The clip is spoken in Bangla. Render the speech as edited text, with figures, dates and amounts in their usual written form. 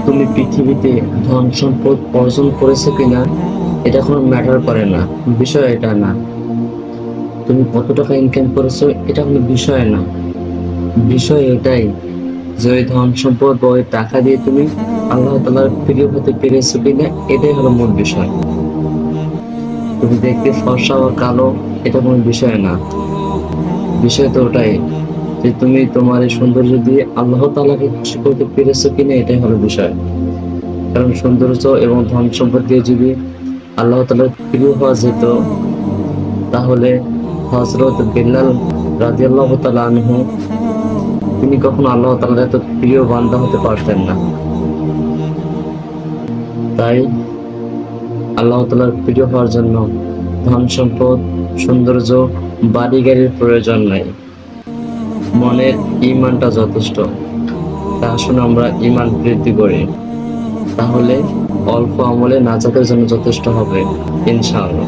তুমি পৃথিবীতে ধন সম্পদ অর্জন করেছো কিনা এটা কোনো ম্যাটার করে না। বিষয় এটা না। তুমি কত টাকা ইনকাম করেছো এটা কোনো বিষয় না। বিষয় এটাই যে ওই ধন সম্পদ বা ওই টাকা দিয়ে তুমি আল্লাহ তাআলার প্রিয় হতে পেরেছো কিনা, এটাই হলো মূল বিষয়। তুমি দেখতে ফর্সা বা কালো এটা কোনো বিষয় না। বিষয় তো ওটাই যে তুমি তোমার এই সৌন্দর্য দিয়ে আল্লাহ তাআলাকে খুশি করতে পেরেছো কিনা, এটাই হলো বিষয়। কারণ সৌন্দর্য এবং ধন সম্পদ দিয়ে যদি আল্লাহ তাআলার প্রিয় হওয়া যেত, তাহলে হযরত বিল্লাল রাদিয়াল্লাহু তাআলা আনহু তিনি কখনো আল্লাহ তাআলার এত প্রিয় বান্দা হতে পারতেন না। তাই আল্লাহ তাআলার প্রিয় হওয়ার জন্য ধন সম্পদ, সৌন্দর্য, বাড়ি গাড়ির প্রয়োজন নাই। মনের ঈমানটা যথেষ্ট। তা আসুন আমরা ঈমান বৃদ্ধি করি, তাহলে অল্প আমলে নাজাতের জন্য যথেষ্ট হবে ইনশাআল্লাহ।